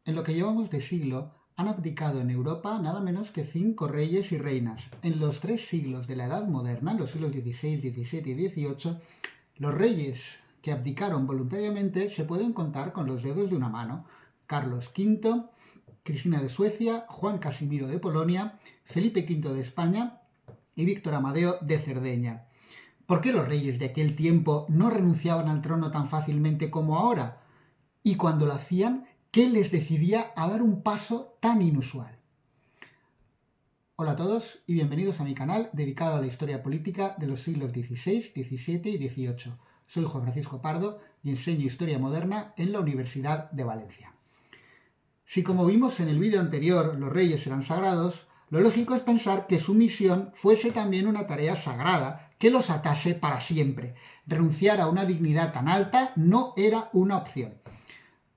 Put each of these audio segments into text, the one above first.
En lo que llevamos de siglo, han abdicado en Europa nada menos que 5 reyes y reinas. En los 3 siglos de la Edad Moderna, en los siglos XVI, XVII y XVIII, los reyes que abdicaron voluntariamente se pueden contar con los dedos de una mano. Carlos V, Cristina de Suecia, Juan Casimiro de Polonia, Felipe V de España y Víctor Amadeo de Cerdeña. ¿Por qué los reyes de aquel tiempo no renunciaban al trono tan fácilmente como ahora? Y cuando lo hacían, ¿qué les decidía a dar un paso tan inusual? Hola a todos y bienvenidos a mi canal dedicado a la historia política de los siglos XVI, XVII y XVIII. Soy Juan Francisco Pardo y enseño Historia Moderna en la Universidad de Valencia. Si, como vimos en el vídeo anterior, los reyes eran sagrados, lo lógico es pensar que su misión fuese también una tarea sagrada que los atase para siempre. Renunciar a una dignidad tan alta no era una opción.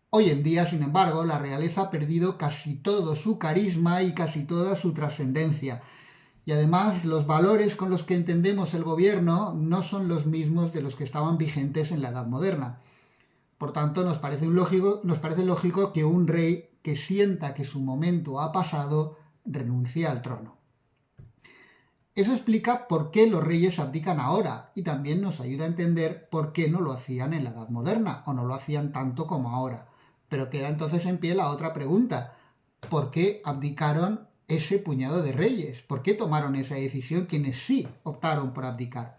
Hoy en día, sin embargo, la realeza ha perdido casi todo su carisma y casi toda su trascendencia. Y además, los valores con los que entendemos el gobierno no son los mismos de los que estaban vigentes en la Edad Moderna. Por tanto, nos parece lógico que un rey que sienta que su momento ha pasado renuncie al trono. Eso explica por qué los reyes abdican ahora y también nos ayuda a entender por qué no lo hacían en la Edad Moderna o no lo hacían tanto como ahora. Pero queda entonces en pie la otra pregunta: ¿por qué abdicaron ese puñado de reyes? ¿Por qué tomaron esa decisión quienes sí optaron por abdicar?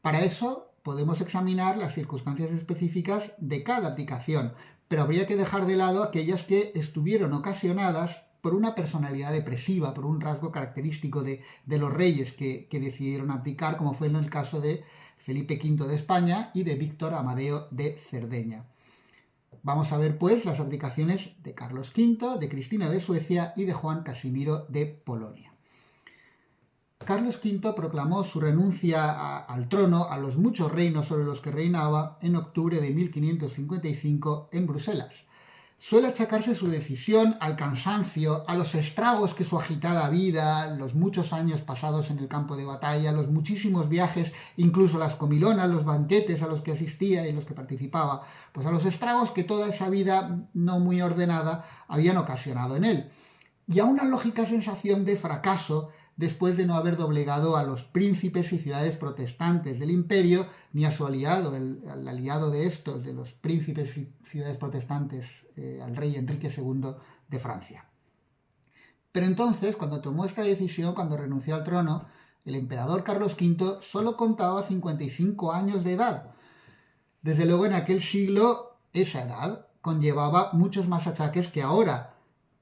Para eso podemos examinar las circunstancias específicas de cada abdicación, pero habría que dejar de lado aquellas que estuvieron ocasionadas por una personalidad depresiva, por un rasgo característico de los reyes que decidieron abdicar, como fue en el caso de Felipe V de España y de Víctor Amadeo de Cerdeña. Vamos a ver pues las abdicaciones de Carlos V, de Cristina de Suecia y de Juan Casimiro de Polonia. Carlos V proclamó su renuncia al trono, a los muchos reinos sobre los que reinaba, en octubre de 1555 en Bruselas. Suele achacarse su decisión al cansancio, a los estragos que su agitada vida, los muchos años pasados en el campo de batalla, los muchísimos viajes, incluso las comilonas, los banquetes a los que asistía y en los que participaba, pues a los estragos que toda esa vida no muy ordenada habían ocasionado en él. Y a una lógica sensación de fracaso después de no haber doblegado a los príncipes y ciudades protestantes del imperio, ni a su aliado, el aliado de estos, de los príncipes y ciudades protestantes, al rey Enrique II de Francia. Pero entonces, cuando tomó esta decisión, cuando renunció al trono, el emperador Carlos V solo contaba 55 años de edad. Desde luego, en aquel siglo, esa edad conllevaba muchos más achaques que ahora,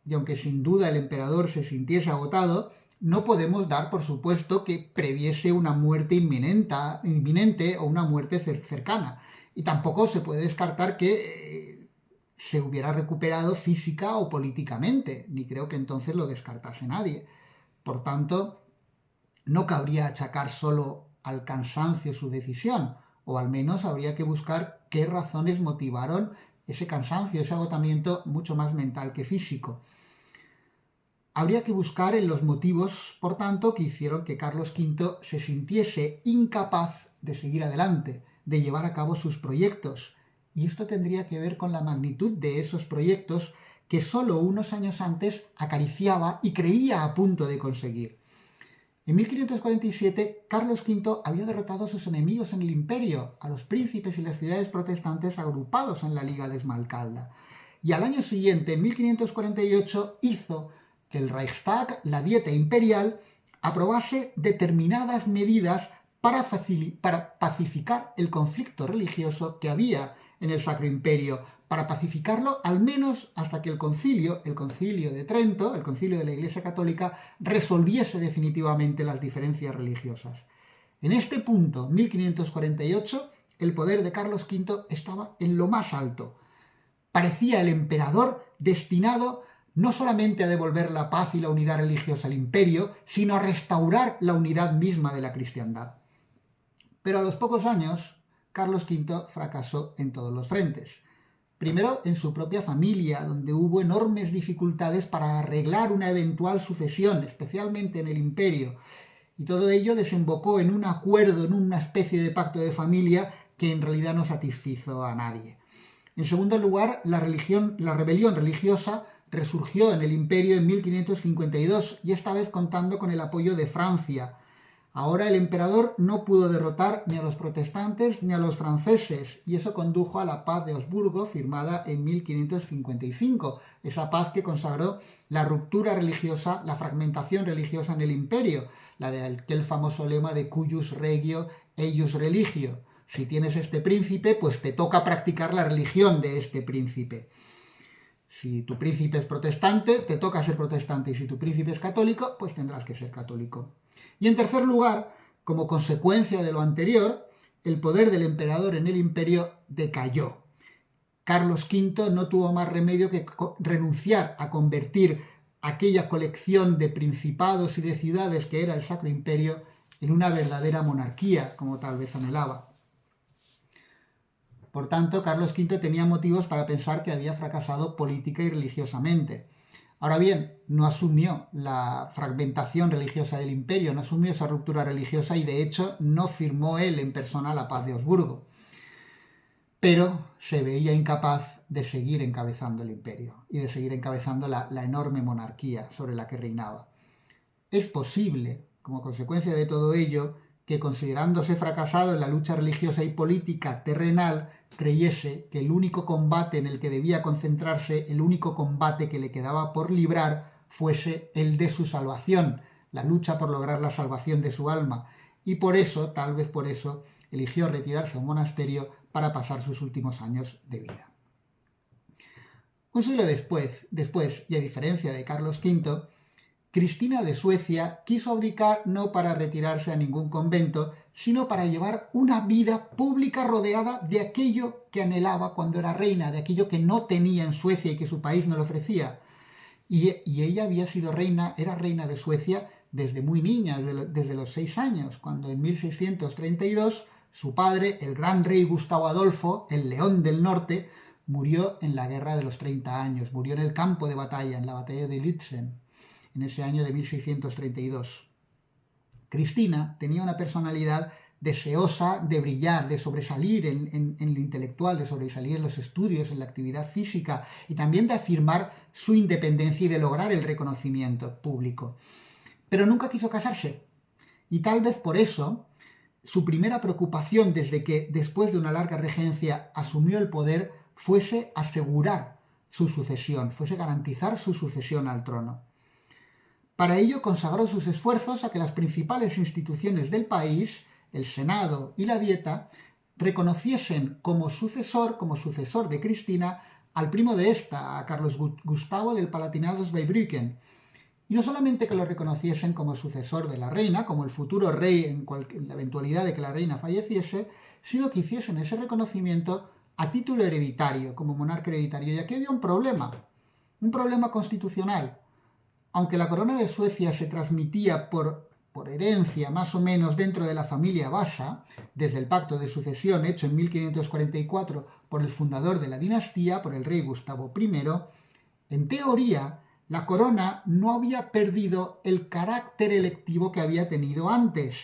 y aunque sin duda el emperador se sintiese agotado, no podemos dar por supuesto que previese una muerte inminente o una muerte cercana. Y tampoco se puede descartar que se hubiera recuperado física o políticamente, ni creo que entonces lo descartase nadie. Por tanto, no cabría achacar solo al cansancio su decisión, o al menos habría que buscar qué razones motivaron ese cansancio, ese agotamiento mucho más mental que físico. Habría que buscar en los motivos, por tanto, que hicieron que Carlos V se sintiese incapaz de seguir adelante, de llevar a cabo sus proyectos. Y esto tendría que ver con la magnitud de esos proyectos que solo unos años antes acariciaba y creía a punto de conseguir. En 1547, Carlos V había derrotado a sus enemigos en el imperio, a los príncipes y las ciudades protestantes agrupados en la Liga de Esmalcalda. Y al año siguiente, en 1548, hizo que el Reichstag, la Dieta Imperial, aprobase determinadas medidas para pacificar el conflicto religioso que había en el Sacro Imperio, para pacificarlo al menos hasta que el concilio de Trento, el concilio de la Iglesia Católica, resolviese definitivamente las diferencias religiosas. En este punto, 1548, el poder de Carlos V estaba en lo más alto. Parecía el emperador destinado no solamente a devolver la paz y la unidad religiosa al imperio, sino a restaurar la unidad misma de la cristiandad. Pero a los pocos años, Carlos V fracasó en todos los frentes. Primero, en su propia familia, donde hubo enormes dificultades para arreglar una eventual sucesión, especialmente en el imperio, y todo ello desembocó en un acuerdo, en una especie de pacto de familia que en realidad no satisfizo a nadie. En segundo lugar, la rebelión religiosa resurgió en el imperio en 1552 y esta vez contando con el apoyo de Francia. Ahora el emperador no pudo derrotar ni a los protestantes ni a los franceses y eso condujo a la paz de Augsburgo firmada en 1555, esa paz que consagró la ruptura religiosa, la fragmentación religiosa en el imperio, la de aquel famoso lema de cuius regio eius religio. Si tienes este príncipe, pues te toca practicar la religión de este príncipe. Si tu príncipe es protestante, te toca ser protestante, y si tu príncipe es católico, pues tendrás que ser católico. Y en tercer lugar, como consecuencia de lo anterior, el poder del emperador en el imperio decayó. Carlos V no tuvo más remedio que renunciar a convertir aquella colección de principados y de ciudades que era el Sacro Imperio en una verdadera monarquía, como tal vez anhelaba. Por tanto, Carlos V tenía motivos para pensar que había fracasado política y religiosamente. Ahora bien, no asumió la fragmentación religiosa del imperio, no asumió esa ruptura religiosa y de hecho no firmó él en persona la paz de Augsburgo. Pero se veía incapaz de seguir encabezando el imperio y de seguir encabezando la enorme monarquía sobre la que reinaba. Es posible, como consecuencia de todo ello, que considerándose fracasado en la lucha religiosa y política terrenal, creyese que el único combate en el que debía concentrarse, el único combate que le quedaba por librar, fuese el de su salvación, la lucha por lograr la salvación de su alma, y por eso, tal vez por eso, eligió retirarse a un monasterio para pasar sus últimos años de vida. Un siglo después, y a diferencia de Carlos V, Cristina de Suecia quiso abdicar no para retirarse a ningún convento, sino para llevar una vida pública rodeada de aquello que anhelaba cuando era reina, de aquello que no tenía en Suecia y que su país no le ofrecía. Y ella había sido reina, era reina de Suecia desde muy niña, desde los 6 años, cuando en 1632 su padre, el gran rey Gustavo Adolfo, el León del Norte, murió en la Guerra de los 30 años, murió en el campo de batalla, en la batalla de Lützen, en ese año de 1632. Cristina tenía una personalidad deseosa de brillar, de sobresalir en lo intelectual, de sobresalir en los estudios, en la actividad física y también de afirmar su independencia y de lograr el reconocimiento público. Pero nunca quiso casarse y tal vez por eso su primera preocupación desde que, después de una larga regencia, asumió el poder fuese asegurar su sucesión, fuese garantizar su sucesión al trono. Para ello consagró sus esfuerzos a que las principales instituciones del país, el Senado y la Dieta, reconociesen como sucesor de Cristina al primo de esta, a Carlos Gustavo del Palatinado-Zweibrücken. Y no solamente que lo reconociesen como sucesor de la reina, como el futuro rey en la eventualidad de que la reina falleciese, sino que hiciesen ese reconocimiento a título hereditario, como monarca hereditario. Y aquí había un problema constitucional. Aunque la corona de Suecia se transmitía por herencia más o menos dentro de la familia Vasa, desde el pacto de sucesión hecho en 1544 por el fundador de la dinastía, por el rey Gustavo I, en teoría la corona no había perdido el carácter electivo que había tenido antes,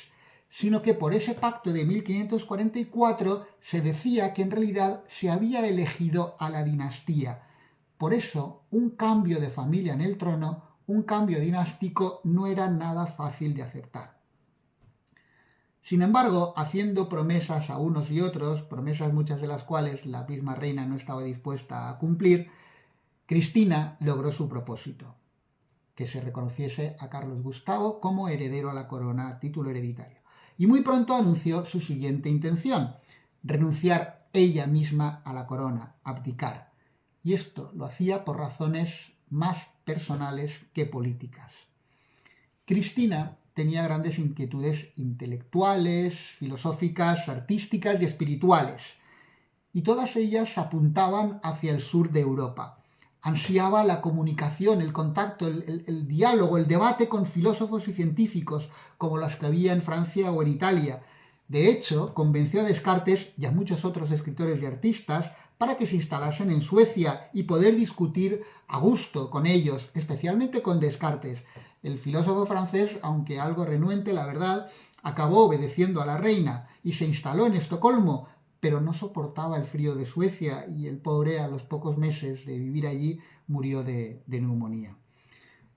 sino que por ese pacto de 1544 se decía que en realidad se había elegido a la dinastía. Por eso, un cambio de familia en el trono, un cambio dinástico, no era nada fácil de aceptar. Sin embargo, haciendo promesas a unos y otros, promesas muchas de las cuales la misma reina no estaba dispuesta a cumplir, Cristina logró su propósito, que se reconociese a Carlos Gustavo como heredero a la corona a título hereditario. Y muy pronto anunció su siguiente intención: renunciar ella misma a la corona, abdicar. Y esto lo hacía por razones más personales que políticas. Cristina tenía grandes inquietudes intelectuales, filosóficas, artísticas y espirituales, y todas ellas apuntaban hacia el sur de Europa. Ansiaba la comunicación, el contacto, el diálogo, el debate con filósofos y científicos, como los que había en Francia o en Italia. De hecho, convenció a Descartes y a muchos otros escritores y artistas para que se instalasen en Suecia y poder discutir a gusto con ellos, especialmente con Descartes. El filósofo francés, aunque algo renuente, la verdad, acabó obedeciendo a la reina y se instaló en Estocolmo, pero no soportaba el frío de Suecia y el pobre a los pocos meses de vivir allí murió de neumonía.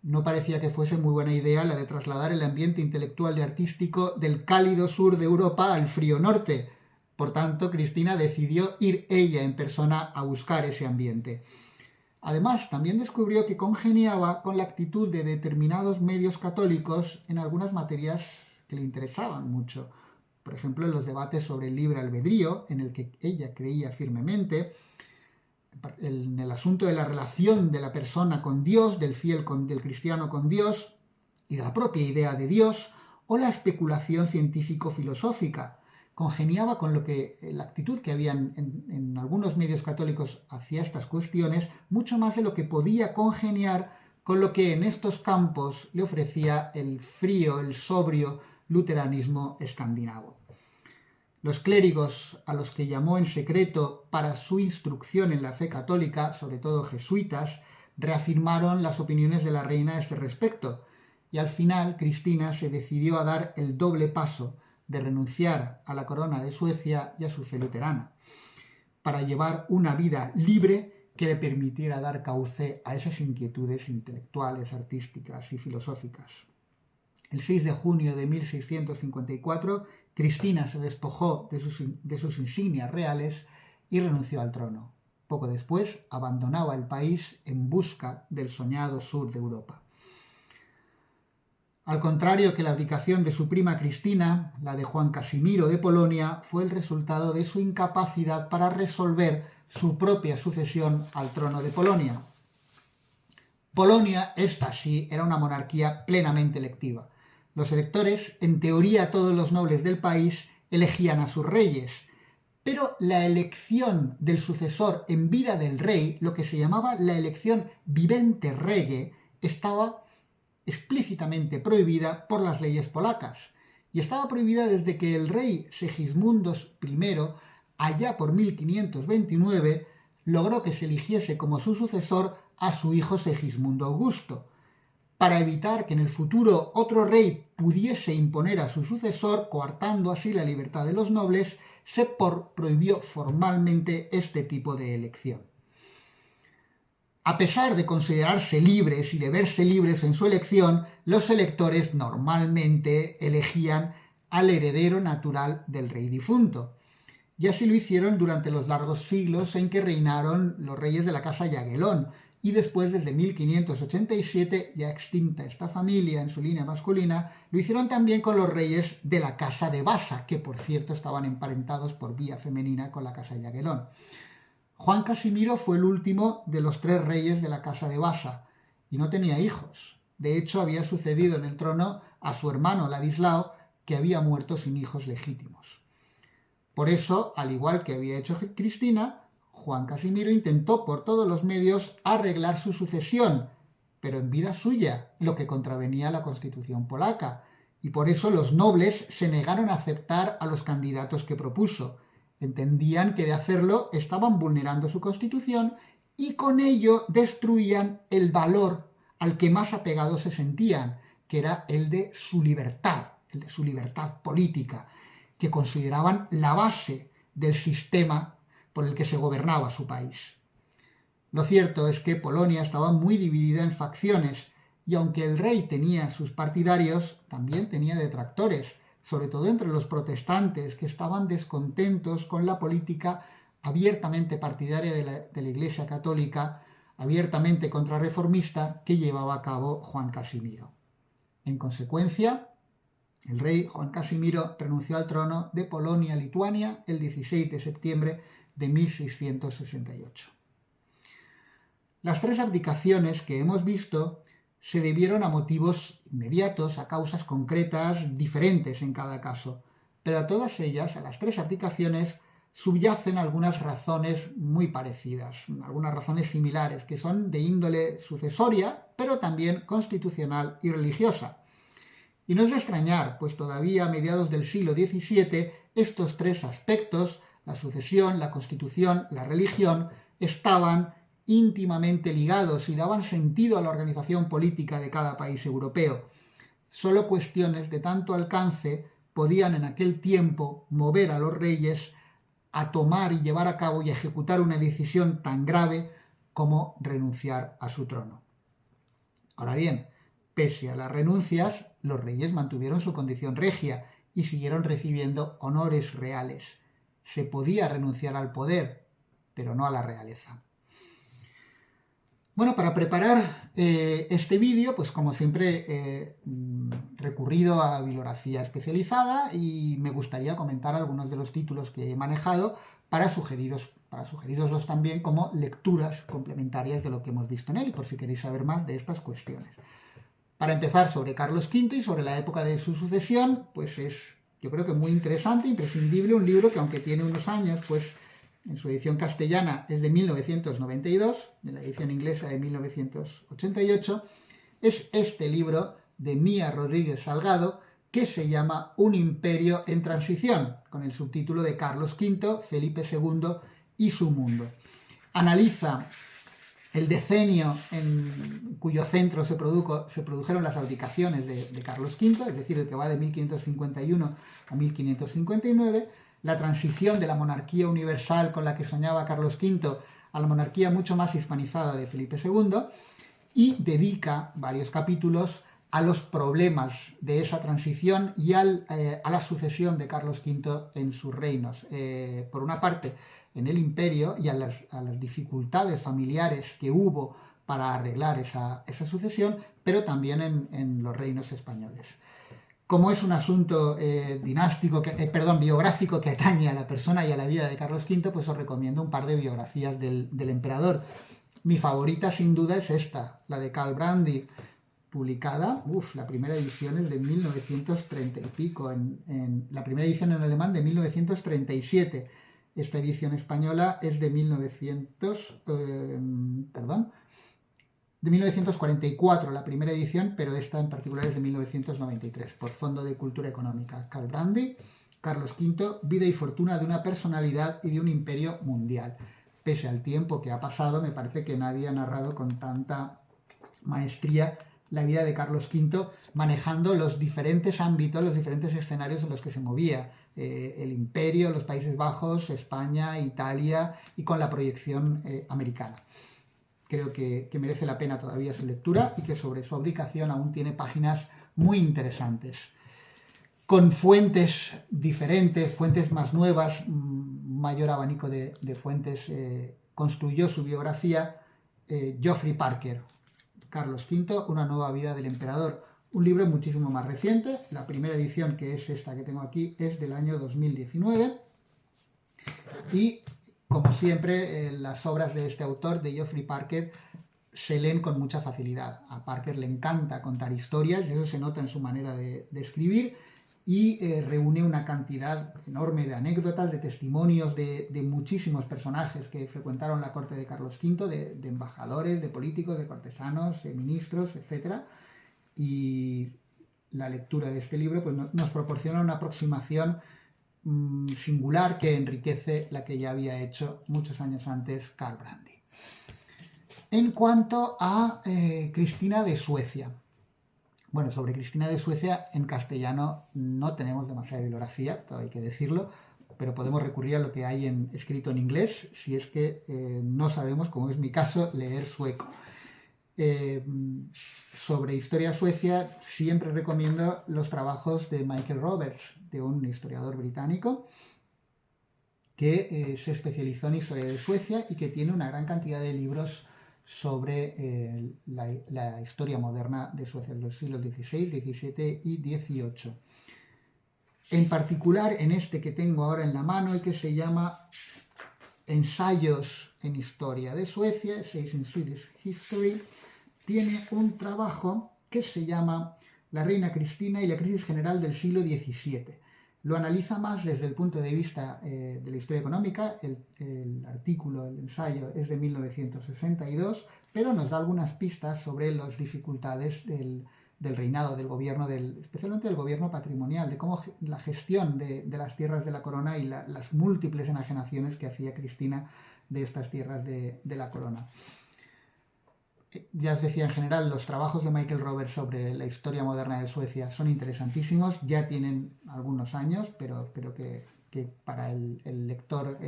No parecía que fuese muy buena idea la de trasladar el ambiente intelectual y artístico del cálido sur de Europa al frío norte. Por tanto, Cristina decidió ir ella en persona a buscar ese ambiente. Además, también descubrió que congeniaba con la actitud de determinados medios católicos en algunas materias que le interesaban mucho. Por ejemplo, en los debates sobre el libre albedrío, en el que ella creía firmemente, en el asunto de la relación de la persona con Dios, del del cristiano con Dios y de la propia idea de Dios, o la especulación científico-filosófica. Congeniaba con la actitud que había en algunos medios católicos hacia estas cuestiones, mucho más de lo que podía congeniar con lo que en estos campos le ofrecía el frío, el sobrio luteranismo escandinavo. Los clérigos, a los que llamó en secreto para su instrucción en la fe católica, sobre todo jesuitas, reafirmaron las opiniones de la reina a este respecto, y al final Cristina se decidió a dar el doble paso de renunciar a la corona de Suecia y a su fe luterana, para llevar una vida libre que le permitiera dar cauce a esas inquietudes intelectuales, artísticas y filosóficas. El 6 de junio de 1654, Cristina se despojó de sus insignias reales y renunció al trono. Poco después abandonaba el país en busca del soñado sur de Europa. Al contrario que la abdicación de su prima Cristina, la de Juan Casimiro de Polonia, fue el resultado de su incapacidad para resolver su propia sucesión al trono de Polonia. Polonia, esta sí, era una monarquía plenamente electiva. Los electores, en teoría todos los nobles del país, elegían a sus reyes, pero la elección del sucesor en vida del rey, lo que se llamaba la elección vivente rege, estaba explícitamente prohibida por las leyes polacas, y estaba prohibida desde que el rey Segismundo I, allá por 1529, logró que se eligiese como su sucesor a su hijo Segismundo Augusto. Para evitar que en el futuro otro rey pudiese imponer a su sucesor, coartando así la libertad de los nobles, se prohibió formalmente este tipo de elección. A pesar de considerarse libres y de verse libres en su elección, los electores normalmente elegían al heredero natural del rey difunto. Y así lo hicieron durante los largos siglos en que reinaron los reyes de la casa Jagellón, y después, desde 1587, ya extinta esta familia en su línea masculina, lo hicieron también con los reyes de la casa de Basa, que por cierto estaban emparentados por vía femenina con la casa Jagellón. Juan Casimiro fue el último de los 3 reyes de la casa de Basa, y no tenía hijos. De hecho, había sucedido en el trono a su hermano Ladislao, que había muerto sin hijos legítimos. Por eso, al igual que había hecho Cristina, Juan Casimiro intentó por todos los medios arreglar su sucesión, pero en vida suya, lo que contravenía la Constitución polaca, y por eso los nobles se negaron a aceptar a los candidatos que propuso. Entendían que de hacerlo estaban vulnerando su Constitución y con ello destruían el valor al que más apegados se sentían, que era el de su libertad política, que consideraban la base del sistema por el que se gobernaba su país. Lo cierto es que Polonia estaba muy dividida en facciones, y aunque el rey tenía sus partidarios, también tenía detractores, sobre todo entre los protestantes, que estaban descontentos con la política abiertamente partidaria de la Iglesia Católica, abiertamente contrarreformista, que llevaba a cabo Juan Casimiro. En consecuencia, el rey Juan Casimiro renunció al trono de Polonia-Lituania el 16 de septiembre de 1668. Las 3 abdicaciones que hemos visto se debieron a motivos inmediatos, a causas concretas diferentes en cada caso, pero a todas ellas, a las 3 abdicaciones, subyacen algunas razones muy parecidas, algunas razones similares, que son de índole sucesoria, pero también constitucional y religiosa. Y no es de extrañar, pues todavía a mediados del siglo XVII estos 3 aspectos, la sucesión, la constitución, la religión, estaban íntimamente ligados y daban sentido a la organización política de cada país europeo. Solo cuestiones de tanto alcance podían en aquel tiempo mover a los reyes a tomar y llevar a cabo y ejecutar una decisión tan grave como renunciar a su trono. Ahora bien, pese a las renuncias, los reyes mantuvieron su condición regia y siguieron recibiendo honores reales. Se podía renunciar al poder, pero no a la realeza. Bueno, para preparar este vídeo, pues como siempre he recurrido a bibliografía especializada y me gustaría comentar algunos de los títulos que he manejado para sugeriroslos también como lecturas complementarias de lo que hemos visto en él, por si queréis saber más de estas cuestiones. Para empezar, sobre Carlos V y sobre la época de su sucesión, pues es, yo creo que muy interesante, imprescindible, un libro que aunque tiene unos años, pues en su edición castellana es de 1992, en la edición inglesa de 1988, es este libro de Mía Rodríguez Salgado, que se llama Un imperio en transición, con el subtítulo de Carlos V, Felipe II y su mundo. Analiza el decenio en cuyo centro se produjeron las abdicaciones de Carlos V, es decir, el que va de 1551 a 1559, la transición de la monarquía universal con la que soñaba Carlos V a la monarquía mucho más hispanizada de Felipe II, y dedica varios capítulos a los problemas de esa transición y a la sucesión de Carlos V en sus reinos. Por una parte, en el imperio y a las dificultades familiares que hubo para arreglar esa sucesión, pero también en los reinos españoles. Como es un asunto biográfico que atañe a la persona y a la vida de Carlos V, pues os recomiendo un par de biografías del emperador. Mi favorita sin duda es esta, la de Karl Brandy, publicada, la primera edición es de 1930 y pico, la primera edición en alemán de 1937. Esta edición española es de 1944, la primera edición, pero esta en particular es de 1993, por Fondo de Cultura Económica. Karl Brandy, Carlos V, vida y fortuna de una personalidad y de un imperio mundial. Pese al tiempo que ha pasado, me parece que nadie ha narrado con tanta maestría la vida de Carlos V, manejando los diferentes ámbitos, los diferentes escenarios en los que se movía. El imperio, los Países Bajos, España, Italia y con la proyección americana. Creo que merece la pena todavía su lectura y que sobre su abdicación aún tiene páginas muy interesantes. Con fuentes diferentes, fuentes más nuevas, mayor abanico de fuentes, construyó su biografía Geoffrey Parker, Carlos V, Una nueva vida del emperador. Un libro muchísimo más reciente. La primera edición, que es esta que tengo aquí, es del año 2019. Y como siempre, las obras de este autor, de Geoffrey Parker, se leen con mucha facilidad. A Parker le encanta contar historias, y eso se nota en su manera de escribir, y reúne una cantidad enorme de anécdotas, de testimonios de muchísimos personajes que frecuentaron la corte de Carlos V, de embajadores, de políticos, de cortesanos, de ministros, etc. Y la lectura de este libro pues, nos proporciona una aproximación singular que enriquece la que ya había hecho muchos años antes Karl Brandy. En cuanto a Cristina de Suecia. Bueno, sobre Cristina de Suecia en castellano no tenemos demasiada bibliografía, todo hay que decirlo, pero podemos recurrir a lo que hay escrito en inglés si es que no sabemos, como es mi caso, leer sueco. Sobre historia suecia siempre recomiendo los trabajos de Michael Roberts, de un historiador británico que se especializó en historia de Suecia y que tiene una gran cantidad de libros sobre la historia moderna de Suecia en los siglos XVI, XVII y XVIII. En particular en este que tengo ahora en la mano y que se llama Ensayos en Historia de Suecia, Essays in Swedish History, tiene un trabajo que se llama La reina Cristina y la crisis general del siglo XVII. Lo analiza más desde el punto de vista de la historia económica. El artículo, el ensayo, es de 1962, pero nos da algunas pistas sobre las dificultades del reinado, del gobierno, especialmente del gobierno patrimonial, de cómo la gestión de las tierras de la corona y las múltiples enajenaciones que hacía Cristina de estas tierras de la corona. Ya os decía, en general, los trabajos de Michael Roberts sobre la historia moderna de Suecia son interesantísimos, ya tienen algunos años, pero que que para el lector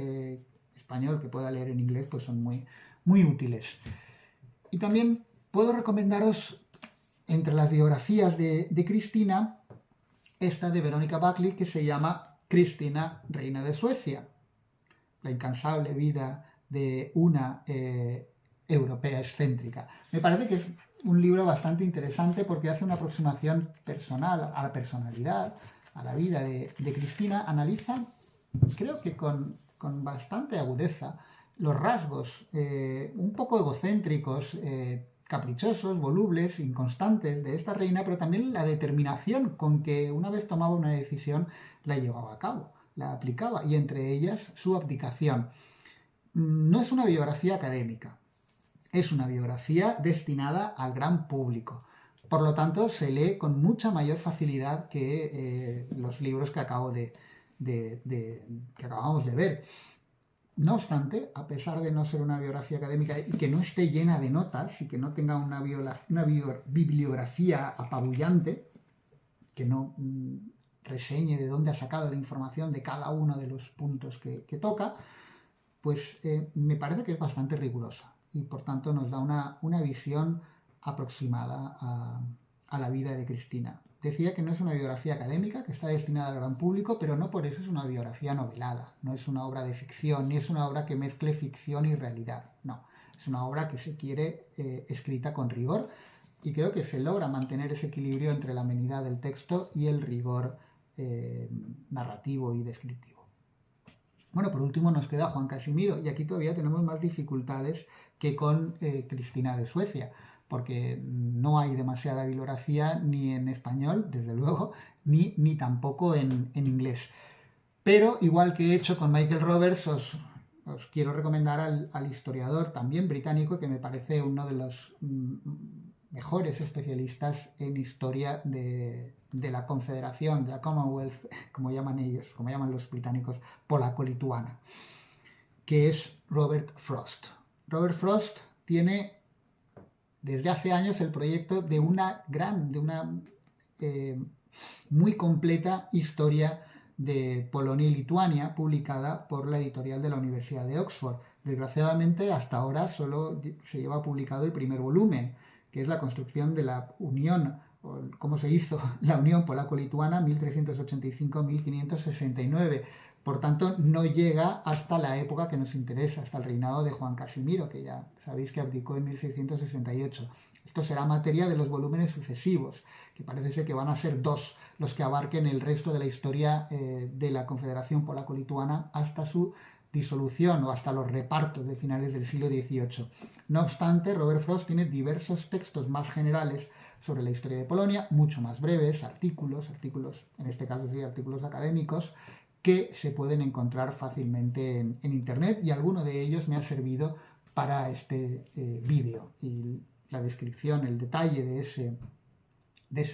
español que pueda leer en inglés pues son muy, muy útiles. Y también puedo recomendaros entre las biografías de Cristina esta de Verónica Buckley que se llama Cristina, reina de Suecia, la incansable vida de una europea excéntrica. Me parece que es un libro bastante interesante porque hace una aproximación personal a la personalidad, a la vida de Cristina. Analiza, creo que con bastante agudeza, los rasgos un poco egocéntricos, caprichosos, volubles, inconstantes de esta reina, pero también la determinación con que una vez tomaba una decisión la llevaba a cabo, la aplicaba, y entre ellas su abdicación. No es una biografía académica, es una biografía destinada al gran público. Por lo tanto, se lee con mucha mayor facilidad que los libros que acabamos de ver. No obstante, a pesar de no ser una biografía académica y que no esté llena de notas y que no tenga una bibliografía apabullante, que no reseñe de dónde ha sacado la información de cada uno de los puntos que toca, pues me parece que es bastante rigurosa y por tanto nos da una visión aproximada a la vida de Cristina. Decía que no es una biografía académica, que está destinada al gran público, pero no por eso es una biografía novelada, no es una obra de ficción, ni es una obra que mezcle ficción y realidad, no. Es una obra que se quiere escrita con rigor y creo que se logra mantener ese equilibrio entre la amenidad del texto y el rigor narrativo y descriptivo. Bueno, por último nos queda Juan Casimiro y aquí todavía tenemos más dificultades que con Cristina de Suecia, porque no hay demasiada bibliografía ni en español, desde luego, ni tampoco en inglés. Pero, igual que he hecho con Michael Roberts, os quiero recomendar al historiador también británico, que me parece uno de los mejores especialistas en historia de la Confederación, de la Commonwealth, como llaman ellos, como llaman los británicos, polaco-lituana, que es Robert Frost. Robert Frost tiene desde hace años el proyecto de una muy completa historia de Polonia y Lituania, publicada por la editorial de la Universidad de Oxford. Desgraciadamente, hasta ahora solo se lleva publicado el primer volumen, que es la construcción de la Unión, o cómo se hizo la Unión Polaco-Lituana 1385-1569. Por tanto, no llega hasta la época que nos interesa, hasta el reinado de Juan Casimiro, que ya sabéis que abdicó en 1668. Esto será materia de los volúmenes sucesivos, que parece ser que van a ser 2 los que abarquen el resto de la historia de la Confederación Polaco-Lituana hasta su disolución o hasta los repartos de finales del siglo XVIII. No obstante, Robert Frost tiene diversos textos más generales sobre la historia de Polonia, mucho más breves, artículos, en este caso sí, artículos académicos, que se pueden encontrar fácilmente en Internet, y alguno de ellos me ha servido para este vídeo. Y la descripción, el detalle de ese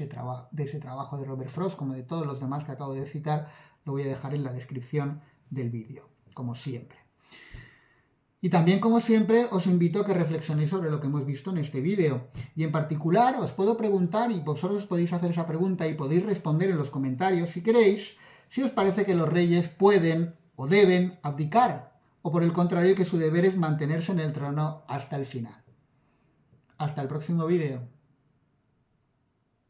trabajo de Robert Frost, como de todos los demás que acabo de citar, lo voy a dejar en la descripción del vídeo, como siempre. Y también, como siempre, os invito a que reflexionéis sobre lo que hemos visto en este vídeo. Y en particular, os puedo preguntar, y vosotros podéis hacer esa pregunta y podéis responder en los comentarios si queréis, si os parece que los reyes pueden o deben abdicar, o por el contrario que su deber es mantenerse en el trono hasta el final. Hasta el próximo vídeo.